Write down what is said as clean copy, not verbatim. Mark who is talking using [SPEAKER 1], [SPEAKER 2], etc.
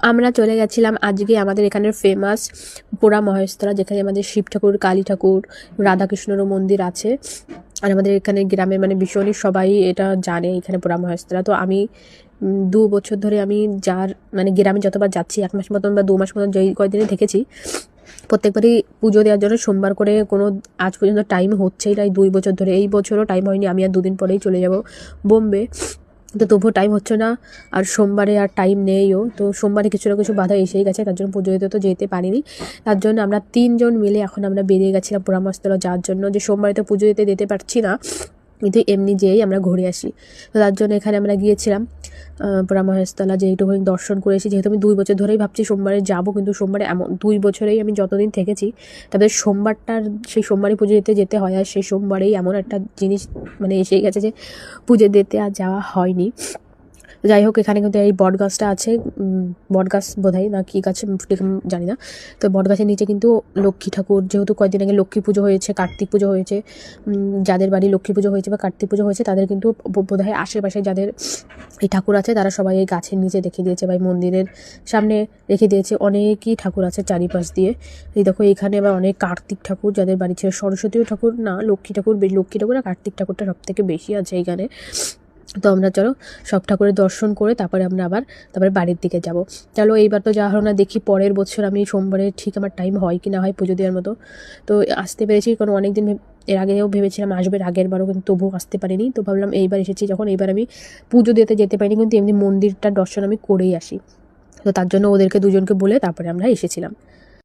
[SPEAKER 1] আমরা চলে গেছিলাম আজকে আমাদের এখানের ফেমাস পোড়া মহেশতলা, যেখানে আমাদের শিব ঠাকুর, কালী ঠাকুর, রাধাকৃষ্ণেরও মন্দির আছে। আর আমাদের এখানে গ্রামে মানে ভীষণই সবাই এটা জানে এখানে পোড়া মহেশতলা। তো আমি 2 বছর ধরে আমি মানে গ্রামে যতবার যাচ্ছি, 1 মাস মতন বা 2 মাস মতন যেই কয়দিনে থেকেছি, প্রত্যেকবারই পুজো দেওয়ার জন্য সোমবার করে কোনো আজ পর্যন্ত টাইম হচ্ছেই না। এই 2 বছর ধরে, এই বছরও টাইম হয়নি। আমি আর 2 দিন পরেই চলে যাব বোম্বে, তো তবুও টাইম হচ্ছে না। আর সোমবারে আর টাইম নেইও, তো সোমবারে কিছু না কিছু বাধা এসেই গেছে, তার জন্য পুজো দিতে তো যেতে পারিনি। তার জন্য আমরা 3 জন মিলে এখন আমরা বেরিয়ে গেছিলাম পোড়া মহেশতলা যাওয়ার জন্য, যে সোমবারে তো পুজো দিতে যেতে পারছি না, কিন্তু এমনি যেয়েই আমরা ঘুরে আসি। তো তার জন্য এখানে আমরা গিয়েছিলাম পোড়া মহেশতলা, যেইটুকুনি দর্শন করে এসেছি। যেহেতু আমি 2 বছর ধরেই ভাবছি সোমবারে যাব, কিন্তু সোমবারে এমন 2 বছরেই আমি যতদিন থেকেছি, তবে সোমবারটার সেই সোমবারই পুজো দিতে যেতে হয়, আর সেই সোমবারেই এমন একটা জিনিস মানে এসেই গেছে যে পুজো দিতে আর যাওয়া হয়নি। যাই হোক, এখানে কিন্তু এই বটগাছটা আছে, বটগাছ বোধহয় না কি গাছ ঠিক জানি না। তো বটগাছের নিচে কিন্তু লক্ষ্মী ঠাকুর, যেহেতু কয়েকদিন আগে লক্ষ্মী পুজো হয়েছে, কার্তিক পুজো হয়েছে, যাদের বাড়ি লক্ষ্মী পুজো হয়েছে বা কার্তিক পুজো হয়েছে, তাদের কিন্তু বোধহয় আশেপাশে যাদের এই ঠাকুর আছে, তারা সবাই এই গাছের নিচে রেখে দিয়েছে বা মন্দিরের সামনে রেখে দিয়েছে। অনেকই ঠাকুর আছে চারিপাশ দিয়ে। এই দেখো, এখানে আবার অনেক কার্তিক ঠাকুর, যাদের বাড়ি ছিল সরস্বতীও ঠাকুর না, লক্ষ্মী ঠাকুর আর কার্তিক ঠাকুরটা সব থেকে বেশি আছে এইখানে। তো আমরা চলো সব ঠাকুরের দর্শন করে তারপরে আমরা তারপরে বাড়ির দিকে যাব। চলো, এইবার তো যাওয়া হলো না, দেখি পরের বছর আমি সোমবারে ঠিক আমার টাইম হয় কি না হয় পুজো দেওয়ার মতো। তো আসতে পেরেছি, কারণ অনেক দিন এর আগেও ভেবেছিলাম আসবে, আগের বারও, কিন্তু তবুও আসতে পারিনি। তো ভাবলাম এইবার এসেছি যখন, এইবার আমি পুজো দিতে যেতে পারিনি, কিন্তু এমনি মন্দিরটার দর্শন আমি করেই আসি। তো তার জন্য ওদেরকে দুজনকে বলে তারপরে আমরা এসেছিলাম।